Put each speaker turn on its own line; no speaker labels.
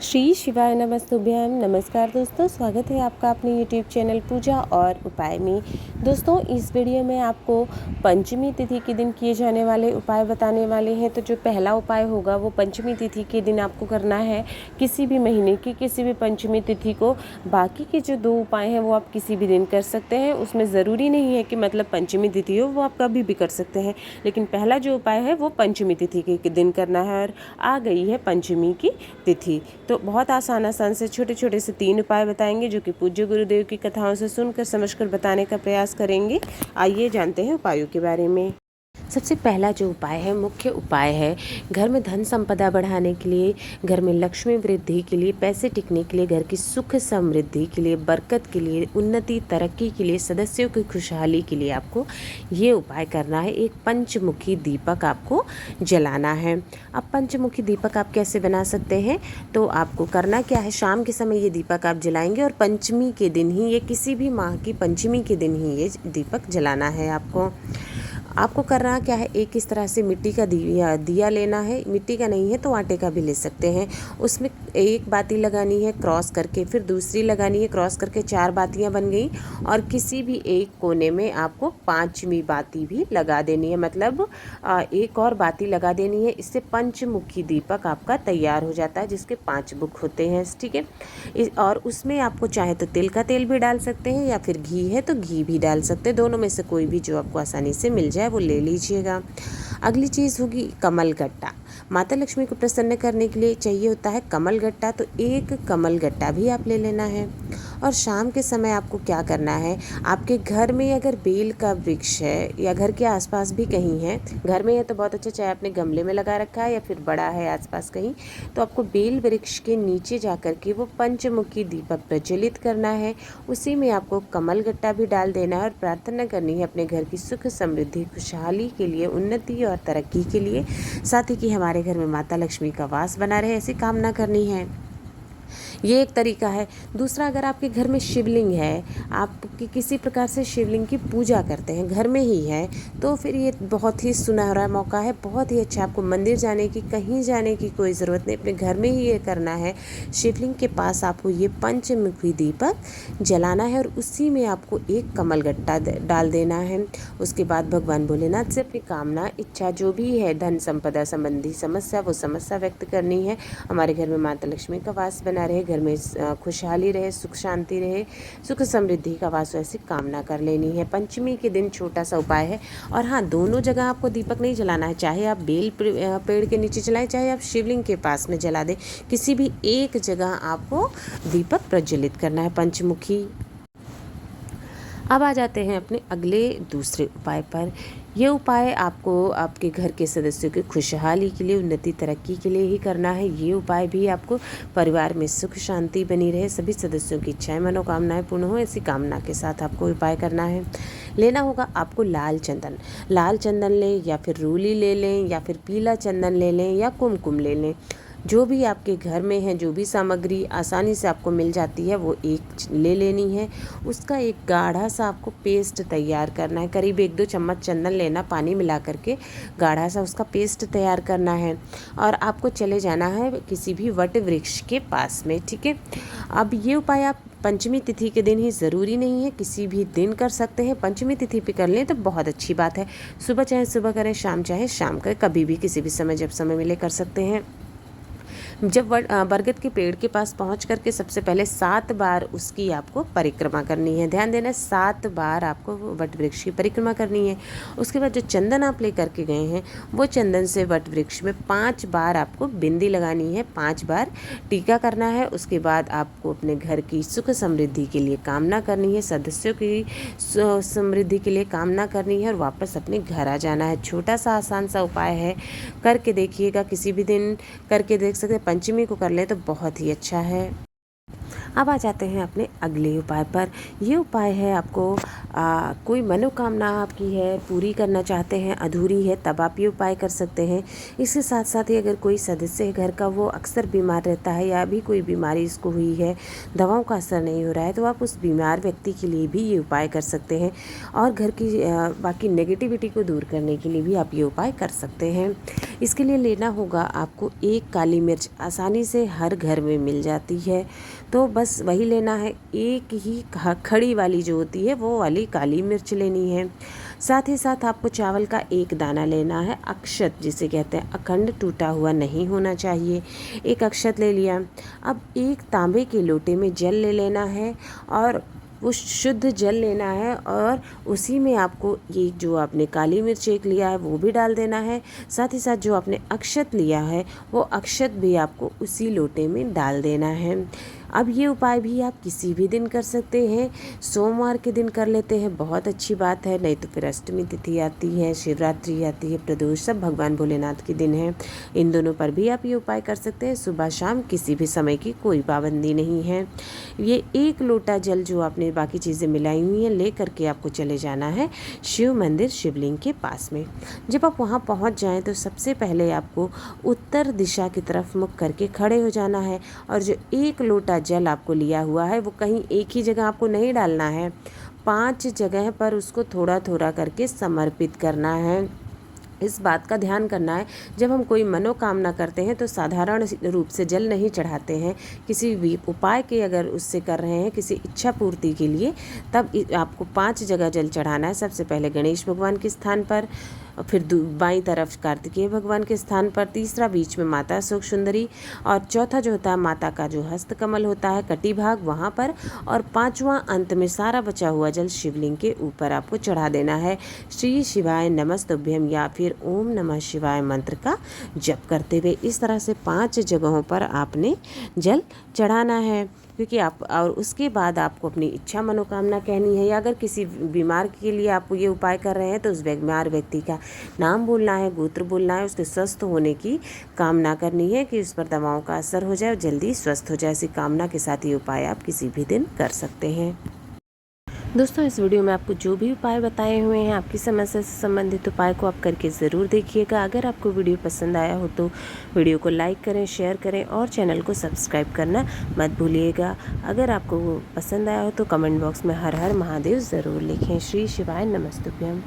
श्री शिवाय नमस्तुभ्यम। नमस्कार दोस्तों, स्वागत है आपका अपने YouTube चैनल पूजा और उपाय में। दोस्तों, इस वीडियो में आपको पंचमी तिथि के दिन किए जाने वाले उपाय बताने वाले हैं। तो जो पहला उपाय होगा वो पंचमी तिथि के दिन आपको करना है, किसी भी महीने की किसी भी पंचमी तिथि को। बाकी के जो दो उपाय हैं वो आप किसी भी दिन कर सकते हैं, उसमें ज़रूरी नहीं है कि मतलब पंचमी तिथि हो, वो आप कभी भी कर सकते हैं। लेकिन पहला जो उपाय है वो पंचमी तिथि के दिन करना है। और आ गई है पंचमी की तिथि, तो बहुत आसान से छोटे छोटे से 3 उपाय बताएंगे जो कि पूज्य गुरुदेव की कथाओं से सुनकर समझकर बताने का प्रयास करेंगे। आइए जानते हैं उपायों के बारे में। सबसे पहला जो उपाय है, मुख्य उपाय है, घर में धन संपदा बढ़ाने के लिए, घर में लक्ष्मी वृद्धि के लिए, पैसे टिकने के लिए, घर की सुख समृद्धि के लिए, बरकत के लिए, उन्नति तरक्की के लिए, सदस्यों की खुशहाली के लिए आपको ये उपाय करना है। एक पंचमुखी दीपक आपको जलाना है। अब पंचमुखी दीपक आप कैसे बना सकते हैं, तो आपको करना क्या है, शाम के समय ये दीपक आप जलाएंगे और पंचमी के दिन ही, ये किसी भी माह की पंचमी के दिन ही ये दीपक जलाना है। आपको करना क्या है, एक इस तरह से मिट्टी का दिया लेना है। मिट्टी का नहीं है तो आटे का भी ले सकते हैं। उसमें एक बाती लगानी है क्रॉस करके, फिर दूसरी लगानी है क्रॉस करके, 4 बातियां बन गई। और किसी भी एक कोने में आपको 5वीं बाती भी लगा देनी है, मतलब एक और बाती लगा देनी है। इससे पंचमुखी दीपक आपका तैयार हो जाता है, जिसके 5 मुख होते हैं। ठीक है। और उसमें आपको चाहे तो तिल का तेल भी डाल सकते हैं, या फिर घी है तो घी भी डाल सकते हैं। दोनों में से कोई भी जो आपको आसानी से मिल जाए वो ले लीजिएगा। अगली चीज़ होगी कमल गट्टा। माता लक्ष्मी को प्रसन्न करने के लिए चाहिए होता है कमल गट्टा, तो एक कमल गट्टा भी आप ले लेना है। और शाम के समय आपको क्या करना है, आपके घर में अगर बेल का वृक्ष है या घर के आसपास भी कहीं है, घर में है तो बहुत अच्छा, चाहे आपने गमले में लगा रखा है या फिर बड़ा है आसपास कहीं, तो आपको बेल वृक्ष के नीचे जा कर के वो पंचमुखी दीपक प्रज्वलित करना है। उसी में आपको कमल गट्टा भी डाल देना है और प्रार्थना करनी है अपने घर की सुख समृद्धि खुशहाली के लिए, उन्नति और तरक्की के लिए, साथ ही कि हमारे घर में माता लक्ष्मी का वास बना रहे, ऐसी कामना करनी है। ये एक तरीका है। दूसरा, अगर आपके घर में शिवलिंग है, आप किसी प्रकार से शिवलिंग की पूजा करते हैं, घर में ही है, तो फिर ये बहुत ही सुनहरा मौका है, बहुत ही अच्छा। आपको मंदिर जाने की, कहीं जाने की कोई ज़रूरत नहीं, अपने घर में ही ये करना है। शिवलिंग के पास आपको ये पंचमुखी दीपक जलाना है और उसी में आपको एक कमल गट्टा डाल देना है। उसके बाद भगवान भोलेनाथ से अपनी कामना, इच्छा जो भी है, धन संपदा संबंधी समस्या, वो समस्या व्यक्त करनी है। हमारे घर में माता लक्ष्मी का वास बना रहे, घर में खुशहाली रहे, सुख शांति रहे, सुख समृद्धि का वास, ऐसी कामना कर लेनी है। पंचमी के दिन छोटा सा उपाय है। और हाँ, दोनों जगह आपको दीपक नहीं जलाना है, चाहे आप बेल पेड़ के नीचे जलाएं, चाहे आप शिवलिंग के पास में जला दें, किसी भी एक जगह आपको दीपक प्रज्वलित करना है पंचमुखी। अब आ जाते हैं अपने अगले दूसरे उपाय पर। ये उपाय आपको आपके घर के सदस्यों की खुशहाली के लिए, उन्नति तरक्की के लिए ही करना है। ये उपाय भी आपको परिवार में सुख शांति बनी रहे, सभी सदस्यों की इच्छाएं मनोकामनाएं पूर्ण हो, ऐसी कामना के साथ आपको उपाय करना है। लेना होगा आपको लाल चंदन लें, या फिर रूली ले लें, या फिर पीला चंदन ले लें, या कुमकुम ले लें। जो भी आपके घर में है, जो भी सामग्री आसानी से आपको मिल जाती है, वो एक ले लेनी है। उसका एक गाढ़ा सा आपको पेस्ट तैयार करना है। करीब 1-2 चम्मच चंदन लेना, पानी मिला करके गाढ़ा सा उसका पेस्ट तैयार करना है। और आपको चले जाना है किसी भी वट वृक्ष के पास में। ठीक है। अब ये उपाय आप पंचमी तिथि के दिन ही, ज़रूरी नहीं है, किसी भी दिन कर सकते हैं। पंचमी तिथि पे कर लें तो बहुत अच्छी बात है। सुबह चाहे सुबह करें, शाम चाहे शाम करें, कभी भी किसी भी समय, जब समय मिले कर सकते हैं। जब बरगद के पेड़ के पास पहुंच करके सबसे पहले 7 बार उसकी आपको परिक्रमा करनी है। ध्यान देना, 7 बार आपको वट वृक्ष की परिक्रमा करनी है। उसके बाद जो चंदन आप ले करके गए हैं, वो चंदन से वट वृक्ष में 5 बार आपको बिंदी लगानी है, 5 बार टीका करना है। उसके बाद आपको अपने घर की सुख समृद्धि के लिए कामना करनी है, सदस्यों की समृद्धि के लिए कामना करनी है, और वापस अपने घर आ जाना है। छोटा सा आसान सा उपाय है, करके देखिएगा, किसी भी दिन करके देख सकते हैं। पंचमी को कर ले तो बहुत ही अच्छा है। अब आ जाते हैं अपने अगले उपाय पर। ये उपाय है आपको कोई मनोकामना आपकी है, पूरी करना चाहते हैं, अधूरी है, तब आप ये उपाय कर सकते हैं। इसके साथ साथ ही अगर कोई सदस्य है घर का वो अक्सर बीमार रहता है या अभी कोई बीमारी इसको हुई है, दवाओं का असर नहीं हो रहा है, तो आप उस बीमार व्यक्ति के लिए भी ये उपाय कर सकते हैं। और घर की बाकी नेगेटिविटी को दूर करने के लिए भी आप ये उपाय कर सकते हैं। इसके लिए लेना होगा आपको 1 काली मिर्च, आसानी से हर घर में मिल जाती है, तो बस वही लेना है। एक ही खड़ी वाली जो होती है वो वाली काली मिर्च लेनी है। साथ ही साथ आपको चावल का 1 दाना लेना है, अक्षत जिसे कहते हैं, अखंड टूटा हुआ नहीं होना चाहिए। 1 अक्षत ले लिया। अब 1 तांबे के लोटे में जल ले लेना है और वो शुद्ध जल लेना है और उसी में आपको ये जो आपने काली मिर्च 1 लिया है वो भी डाल देना है। साथ ही साथ जो आपने अक्षत लिया है वो अक्षत भी आपको उसी लोटे में डाल देना है। अब ये उपाय भी आप किसी भी दिन कर सकते हैं। सोमवार के दिन कर लेते हैं बहुत अच्छी बात है, नहीं तो फिर अष्टमी तिथि आती है, शिवरात्रि आती है, प्रदोष, सब भगवान भोलेनाथ के दिन है। इन दोनों पर भी आप ये उपाय कर सकते हैं। सुबह शाम किसी भी समय की कोई पाबंदी नहीं है। ये 1 लोटा जल जो आपने बाकी चीज़ें मिलाई हुई हैं ले करके आपको चले जाना है शिव मंदिर, शिवलिंग के पास में। जब आप वहाँ पहुँच जाएँ तो सबसे पहले आपको उत्तर दिशा की तरफ मुख करके खड़े हो जाना है और जो 1 लोटा जल आपको लिया हुआ है वो कहीं एक ही जगह आपको नहीं डालना है, 5 जगह पर उसको थोड़ा थोड़ा करके समर्पित करना है। इस बात का ध्यान करना है, जब हम कोई मनोकामना करते हैं तो साधारण रूप से जल नहीं चढ़ाते हैं। किसी भी उपाय के अगर उससे कर रहे हैं किसी इच्छा पूर्ति के लिए, तब आपको 5 जगह जल चढ़ाना है। सबसे पहले गणेश भगवान के स्थान पर, फिर बाईं तरफ कार्तिकेय भगवान के स्थान पर, तीसरा बीच में माता अशोक सुंदरी, और चौथा जो होता है माता का जो हस्त कमल होता है कटी भाग वहाँ पर, और 5वां अंत में सारा बचा हुआ जल शिवलिंग के ऊपर आपको चढ़ा देना है। श्री शिवाय नमस्तुभ्यम या फिर ओम नमः शिवाय मंत्र का जप करते हुए इस तरह से 5 जगहों पर आपने जल चढ़ाना है। क्योंकि आप, और उसके बाद आपको अपनी इच्छा मनोकामना कहनी है, या अगर किसी बीमार के लिए आप ये उपाय कर रहे हैं तो उस बीमार व्यक्ति का नाम बोलना है, गोत्र बोलना है, उसके स्वस्थ होने की कामना करनी है कि उस पर दवाओं का असर हो जाए और जल्दी स्वस्थ हो जाए। ऐसी कामना के साथ ये उपाय आप किसी भी दिन कर सकते हैं। दोस्तों, इस वीडियो में आपको जो भी उपाय बताए हुए हैं, आपकी समस्या से संबंधित उपाय को आप करके ज़रूर देखिएगा। अगर आपको वीडियो पसंद आया हो तो वीडियो को लाइक करें, शेयर करें और चैनल को सब्सक्राइब करना मत भूलिएगा। अगर आपको वो पसंद आया हो तो कमेंट बॉक्स में हर हर महादेव ज़रूर लिखें। श्री शिवाय नमस्तुभ्यम।